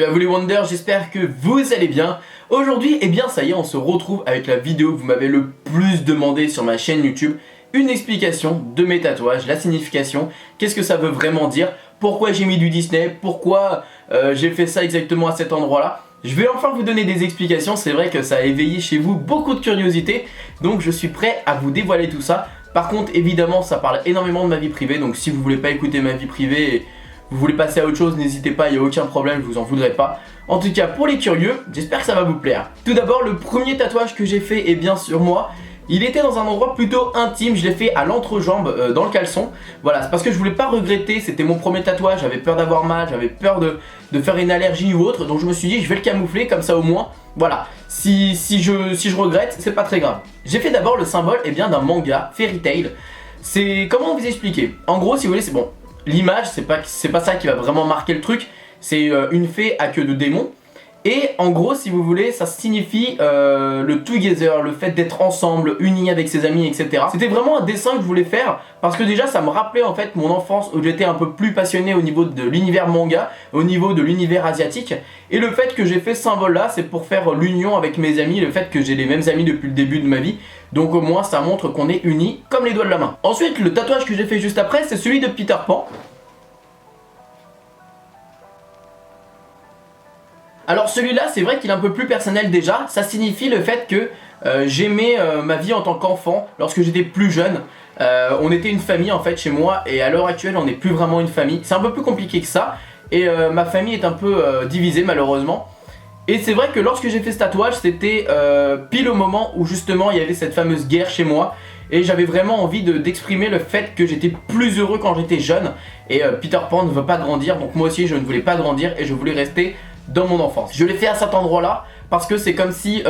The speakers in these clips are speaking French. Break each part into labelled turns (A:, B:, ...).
A: Salut à vous les Wonders, j'espère que vous allez bien. Aujourd'hui, eh bien ça y est, on se retrouve avec la vidéo que vous m'avez le plus demandé sur ma chaîne YouTube. Une explication de mes tatouages, la signification, qu'est-ce que ça veut vraiment dire, pourquoi j'ai mis du Disney, pourquoi j'ai fait ça exactement à cet endroit-là. Je vais enfin vous donner des explications, c'est vrai que ça a éveillé chez vous beaucoup de curiosité, donc je suis prêt à vous dévoiler tout ça. Par contre, évidemment, ça parle énormément de ma vie privée, donc si vous voulez pas écouter ma vie privée et vous voulez passer à autre chose, n'hésitez pas, il n'y a aucun problème, je vous en voudrais pas. En tout cas, pour les curieux, j'espère que ça va vous plaire. Tout d'abord, le premier tatouage que j'ai fait est bien sur moi. Il était dans un endroit plutôt intime, je l'ai fait à l'entrejambe, dans le caleçon. Voilà, c'est parce que je voulais pas regretter, c'était mon premier tatouage, j'avais peur d'avoir mal, j'avais peur de faire une allergie ou autre. Donc je me suis dit, je vais le camoufler, comme ça au moins, voilà. Si je regrette, c'est pas très grave. J'ai fait d'abord le symbole d'un manga, Fairy Tail. C'est, comment vous expliquer? En gros, si vous voulez, c'est bon. L'image, c'est pas ça qui va vraiment marquer le truc. C'est une fée à queue de démon. Et en gros, si vous voulez, ça signifie le together, le fait d'être ensemble, unis avec ses amis, etc. C'était vraiment un dessin que je voulais faire parce que déjà, ça me rappelait en fait mon enfance où j'étais un peu plus passionné au niveau de l'univers manga, au niveau de l'univers asiatique. Et le fait que j'ai fait ce symbole-là, c'est pour faire l'union avec mes amis, le fait que j'ai les mêmes amis depuis le début de ma vie. Donc au moins, ça montre qu'on est unis comme les doigts de la main. Ensuite, le tatouage que j'ai fait juste après, c'est celui de Peter Pan. Alors celui-là, c'est vrai qu'il est un peu plus personnel déjà. Ça signifie le fait que j'aimais ma vie en tant qu'enfant lorsque j'étais plus jeune. On était une famille en fait chez moi et à l'heure actuelle on n'est plus vraiment une famille. C'est un peu plus compliqué que ça et ma famille est un peu divisée malheureusement. Et c'est vrai que lorsque j'ai fait ce tatouage, c'était pile au moment où justement il y avait cette fameuse guerre chez moi. Et j'avais vraiment envie d'exprimer le fait que j'étais plus heureux quand j'étais jeune. Et Peter Pan ne veut pas grandir, donc moi aussi je ne voulais pas grandir et je voulais rester dans mon enfance. Je l'ai fait à cet endroit là parce que c'est comme si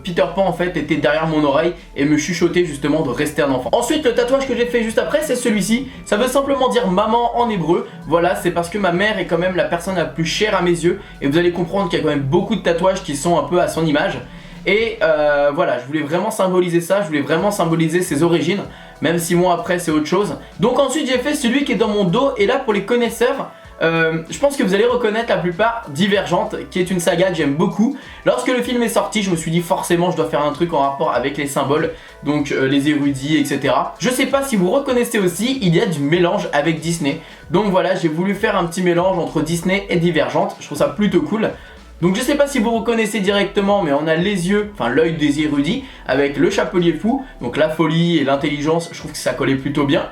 A: Peter Pan en fait était derrière mon oreille et me chuchotait justement de rester un enfant. Ensuite le tatouage que j'ai fait juste après c'est celui-ci. Ça veut simplement dire maman en hébreu. Voilà, c'est parce que ma mère est quand même la personne la plus chère à mes yeux. Et vous allez comprendre qu'il y a quand même beaucoup de tatouages qui sont un peu à son image. Et voilà, je voulais vraiment symboliser ça, je voulais vraiment symboliser ses origines. Même 6 mois après c'est autre chose. Donc ensuite j'ai fait celui qui est dans mon dos. Et là pour les connaisseurs, je pense que vous allez reconnaître la plupart Divergente, qui est une saga que j'aime beaucoup. Lorsque le film est sorti, je me suis dit forcément je dois faire un truc en rapport avec les symboles, donc les érudits, etc. Je sais pas si vous reconnaissez aussi, il y a du mélange avec Disney. Donc voilà, j'ai voulu faire un petit mélange entre Disney et Divergente, je trouve ça plutôt cool. Donc je sais pas si vous reconnaissez directement, mais on a les yeux, enfin l'œil des érudits, avec le chapelier fou, donc la folie et l'intelligence, je trouve que ça collait plutôt bien.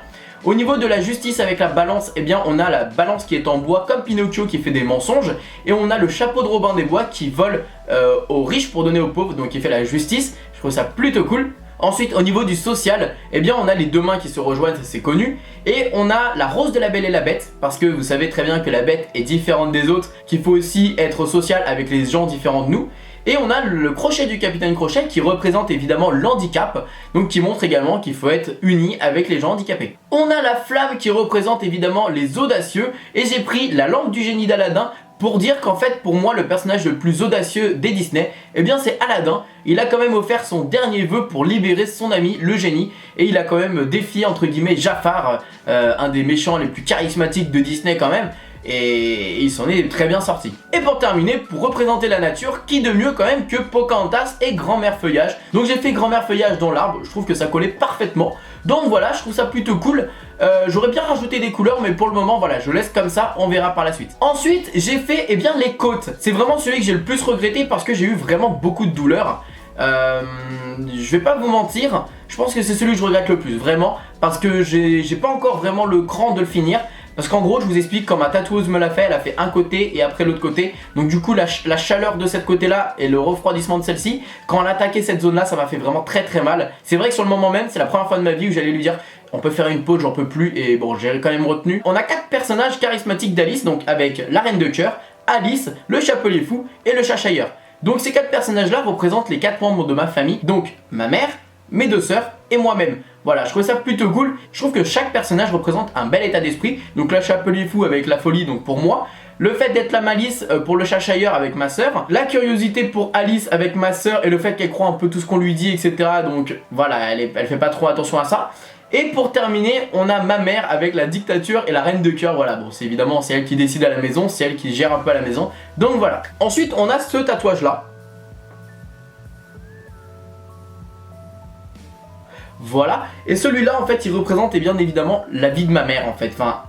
A: Au niveau de la justice avec la balance, eh bien on a la balance qui est en bois comme Pinocchio qui fait des mensonges. Et on a le chapeau de Robin des Bois qui vole aux riches pour donner aux pauvres, donc qui fait la justice. Je trouve ça plutôt cool. Ensuite au niveau du social, eh bien on a les deux mains qui se rejoignent, c'est connu. Et on a la rose de la Belle et la Bête, parce que vous savez très bien que la bête est différente des autres, qu'il faut aussi être social avec les gens différents de nous. Et on a le crochet du Capitaine Crochet qui représente évidemment l'handicap, donc qui montre également qu'il faut être uni avec les gens handicapés. On a la flamme qui représente évidemment les audacieux, et j'ai pris la lampe du génie d'Aladin pour dire qu'en fait pour moi le personnage le plus audacieux des Disney, eh bien c'est Aladin. Il a quand même offert son dernier vœu pour libérer son ami le génie, et il a quand même défié entre guillemets Jafar, un des méchants les plus charismatiques de Disney quand même. Et il s'en est très bien sorti. Et pour terminer, pour représenter la nature, qui de mieux quand même que Pocahontas et Grand-mère Feuillage. Donc j'ai fait Grand-mère Feuillage dans l'arbre, je trouve que ça collait parfaitement. Donc voilà, je trouve ça plutôt cool. J'aurais bien rajouté des couleurs, mais pour le moment voilà, je laisse comme ça, on verra par la suite. Ensuite j'ai fait les côtes. C'est vraiment celui que j'ai le plus regretté parce que j'ai eu vraiment beaucoup de douleurs. Je vais pas vous mentir, je pense que c'est celui que je regrette le plus, vraiment, parce que j'ai pas encore vraiment le cran de le finir. Parce qu'en gros je vous explique, quand ma tatoueuse me l'a fait, elle a fait un côté et après l'autre côté. Donc du coup la chaleur de cette côté là et le refroidissement de celle-ci, quand elle a attaqué cette zone là, ça m'a fait vraiment très très mal. C'est vrai que sur le moment même, c'est la première fois de ma vie où j'allais lui dire on peut faire une pause, j'en peux plus, et bon j'ai quand même retenu. On a 4 personnages charismatiques d'Alice, donc avec la Reine de Cœur, Alice, le Chapelier Fou et le Chachailleur. Donc ces 4 personnages là représentent les 4 membres de ma famille, donc ma mère, mes 2 sœurs et moi-même. Voilà, je trouve ça plutôt cool. Je trouve que chaque personnage représente un bel état d'esprit. Donc le Chapelier Fou avec la folie, donc pour moi. Le fait d'être la malice pour le Chachailleur avec ma sœur. La curiosité pour Alice avec ma sœur et le fait qu'elle croit un peu tout ce qu'on lui dit, etc. Donc voilà, elle fait pas trop attention à ça. Et pour terminer, on a ma mère avec la dictature et la reine de cœur. Voilà, bon, c'est évidemment, c'est elle qui décide à la maison, c'est elle qui gère un peu à la maison. Donc voilà. Ensuite, on a ce tatouage-là. Voilà. Et celui-là, en fait, il représente, et bien évidemment, la vie de ma mère, en fait. Enfin,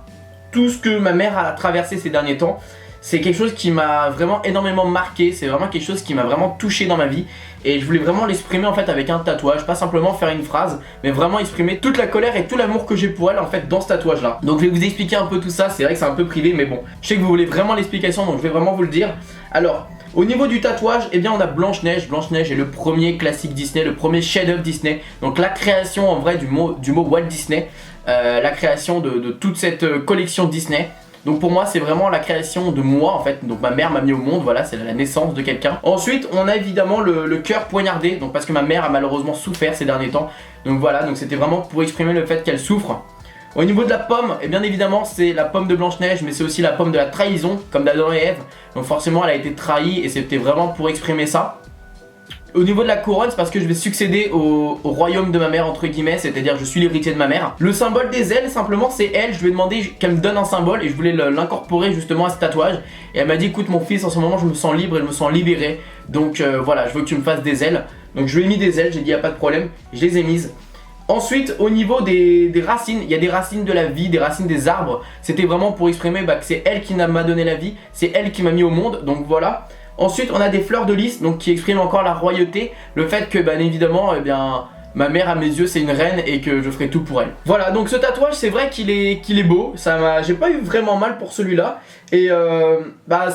A: tout ce que ma mère a traversé ces derniers temps. C'est quelque chose qui m'a vraiment énormément marqué, c'est vraiment quelque chose qui m'a vraiment touché dans ma vie. Et je voulais vraiment l'exprimer en fait avec un tatouage, pas simplement faire une phrase, mais vraiment exprimer toute la colère et tout l'amour que j'ai pour elle en fait dans ce tatouage là. Donc je vais vous expliquer un peu tout ça, c'est vrai que c'est un peu privé mais bon, je sais que vous voulez vraiment l'explication donc je vais vraiment vous le dire. Alors, au niveau du tatouage, eh bien on a Blanche-Neige. Blanche-Neige est le premier classique Disney, le premier chef-d'œuvre Disney. Donc la création en vrai du mot Walt Disney, la création de toute cette collection Disney. Donc pour moi c'est vraiment la création de moi en fait, donc ma mère m'a mis au monde, voilà, c'est la naissance de quelqu'un. Ensuite on a évidemment le cœur poignardé, donc parce que ma mère a malheureusement souffert ces derniers temps. Donc voilà, donc c'était vraiment pour exprimer le fait qu'elle souffre. Au niveau de la pomme, et bien évidemment c'est la pomme de Blanche-Neige, mais c'est aussi la pomme de la trahison, comme d'Adam et Ève. Donc forcément elle a été trahie et c'était vraiment pour exprimer ça. Au niveau de la couronne, c'est parce que je vais succéder au royaume de ma mère entre guillemets, c'est-à-dire je suis l'héritier de ma mère. Le symbole des ailes, simplement c'est elle, je lui ai demandé qu'elle me donne un symbole et je voulais l'incorporer justement à ce tatouage. Et elle m'a dit écoute mon fils, en ce moment je me sens libre et je me sens libéré, donc voilà, je veux que tu me fasses des ailes. Donc je lui ai mis des ailes, j'ai dit y a pas de problème, je les ai mises. Ensuite au niveau des racines, il y a des racines de la vie, des racines des arbres. C'était vraiment pour exprimer que c'est elle qui m'a donné la vie, c'est elle qui m'a mis au monde, donc voilà. Ensuite on a des fleurs de lys, donc qui expriment encore la royauté, le fait que bien évidemment eh bien, ma mère à mes yeux c'est une reine et que je ferai tout pour elle. Voilà, donc ce tatouage c'est vrai qu'il est beau, j'ai pas eu vraiment mal pour celui-là. Et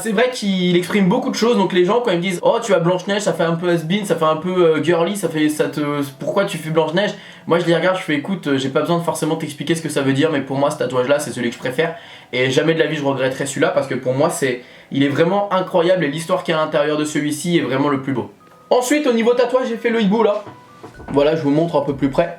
A: c'est vrai qu'il exprime beaucoup de choses, donc les gens quand ils me disent oh tu as Blanche-Neige, ça fait un peu has-been, ça fait un peu girly, pourquoi tu fais Blanche-Neige? Moi je les regarde, je fais écoute, j'ai pas besoin de forcément t'expliquer ce que ça veut dire, mais pour moi ce tatouage là c'est celui que je préfère. Et jamais de la vie je regretterai celui-là parce que pour moi il est vraiment incroyable et l'histoire qu'il y a à l'intérieur de celui-ci est vraiment le plus beau. Ensuite au niveau tatouage j'ai fait le hibou là. Voilà, je vous montre un peu plus près.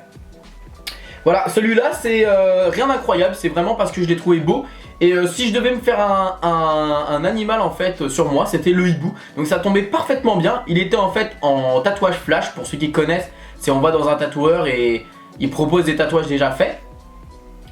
A: Voilà, celui-là c'est rien d'incroyable, c'est vraiment parce que je l'ai trouvé beau. Et si je devais me faire un animal en fait sur moi, c'était le hibou. Donc ça tombait parfaitement bien. Il était en fait en tatouage flash, pour ceux qui connaissent. C'est on va dans un tatoueur et il propose des tatouages déjà faits.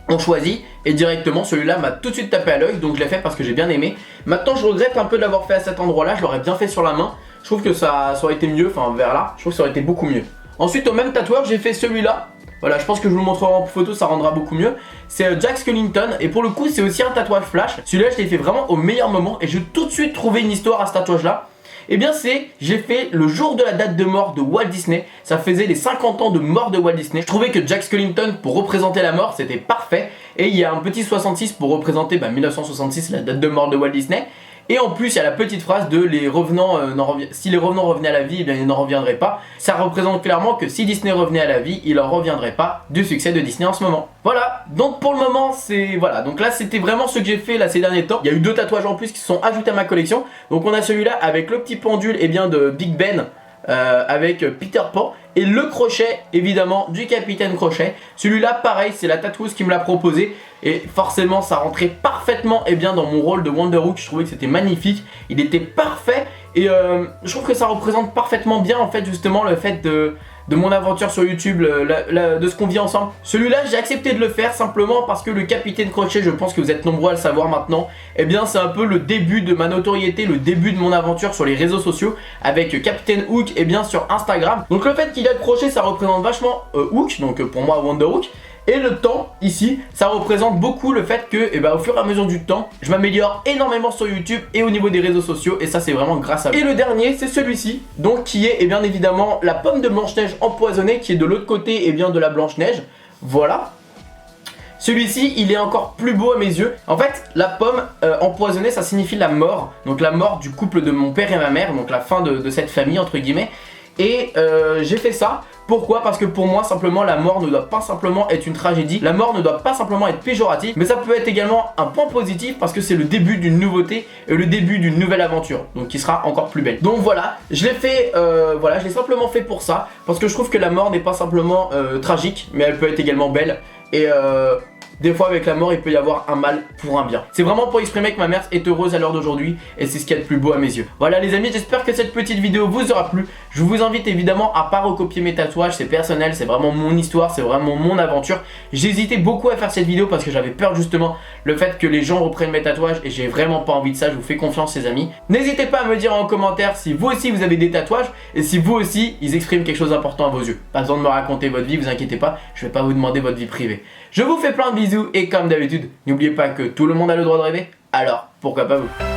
A: On choisit et directement celui-là m'a tout de suite tapé à l'œil, donc je l'ai fait parce que j'ai bien aimé. Maintenant je regrette un peu de l'avoir fait à cet endroit-là, je l'aurais bien fait sur la main. Je trouve que ça aurait été mieux, enfin vers là, je trouve que ça aurait été beaucoup mieux. Ensuite au même tatoueur j'ai fait celui-là. Voilà, je pense que je vous le montrerai en photo, ça rendra beaucoup mieux. C'est Jack Skellington et pour le coup c'est aussi un tatouage flash. Celui-là je l'ai fait vraiment au meilleur moment et j'ai tout de suite trouvé une histoire à ce tatouage-là. Et bien j'ai fait le jour de la date de mort de Walt Disney. Ça faisait les 50 ans de mort de Walt Disney. Je trouvais que Jack Skellington pour représenter la mort c'était parfait. Et il y a un petit 66 pour représenter 1966, la date de mort de Walt Disney. Et en plus il y a la petite phrase de les revenants, si les revenants revenaient à la vie, eh bien ils n'en reviendraient pas. Ça représente clairement que si Disney revenait à la vie, il n'en reviendrait pas du succès de Disney en ce moment. Voilà, donc pour le moment c'est... Voilà, donc là c'était vraiment ce que j'ai fait là ces derniers temps. Il y a eu 2 tatouages en plus qui se sont ajoutés à ma collection. Donc on a celui-là avec le petit pendule de Big Ben. Avec Peter Pan et le crochet évidemment du Capitaine Crochet. Celui-là pareil, c'est la tatoueuse qui me l'a proposé et forcément ça rentrait parfaitement dans mon rôle de Wonder Hook. Je trouvais que c'était magnifique, il était parfait et je trouve que ça représente parfaitement bien en fait justement le fait de mon aventure sur YouTube, de ce qu'on vit ensemble. Celui-là j'ai accepté de le faire simplement parce que le Capitaine Crochet, je pense que vous êtes nombreux à le savoir maintenant, et bien c'est un peu le début de ma notoriété, le début de mon aventure sur les réseaux sociaux avec Captain Hook et bien sur Instagram. Donc le fait qu'il y ait le crochet ça représente vachement Hook, donc pour moi Wonder Hook. Et le temps ici ça représente beaucoup le fait que au fur et à mesure du temps je m'améliore énormément sur YouTube et au niveau des réseaux sociaux et ça c'est vraiment grâce à vous. Et le dernier c'est celui-ci donc qui est bien évidemment la pomme de Blanche-Neige empoisonnée qui est de l'autre côté de la Blanche-Neige. Voilà. Celui-ci il est encore plus beau à mes yeux. En fait la pomme empoisonnée ça signifie la mort. Donc la mort du couple de mon père et ma mère, donc la fin de cette famille entre guillemets. Et j'ai fait ça. Pourquoi? Parce que pour moi simplement la mort ne doit pas simplement être une tragédie. La mort ne doit pas simplement être péjorative. Mais ça peut être également un point positif parce que c'est le début d'une nouveauté et le début d'une nouvelle aventure. Donc qui sera encore plus belle. Donc voilà, je l'ai fait, voilà, je l'ai simplement fait pour ça. Parce que je trouve que la mort n'est pas simplement tragique, mais elle peut être également belle. Et des fois avec la mort il peut y avoir un mal pour un bien. C'est vraiment pour exprimer que ma mère est heureuse à l'heure d'aujourd'hui et c'est ce qu'il y a de plus beau à mes yeux. Voilà les amis, j'espère que cette petite vidéo vous aura plu. Je vous invite évidemment à pas recopier mes tatouages, c'est personnel, c'est vraiment mon histoire, c'est vraiment mon aventure. J'hésitais beaucoup à faire cette vidéo parce que j'avais peur justement le fait que les gens reprennent mes tatouages et j'ai vraiment pas envie de ça, je vous fais confiance les amis. N'hésitez pas à me dire en commentaire si vous aussi vous avez des tatouages et si vous aussi ils expriment quelque chose d'important à vos yeux. Pas besoin de me raconter votre vie, vous inquiétez pas, je vais pas vous demander votre vie privée. Je vous fais plein de bisous et comme d'habitude, n'oubliez pas que tout le monde a le droit de rêver, alors pourquoi pas vous.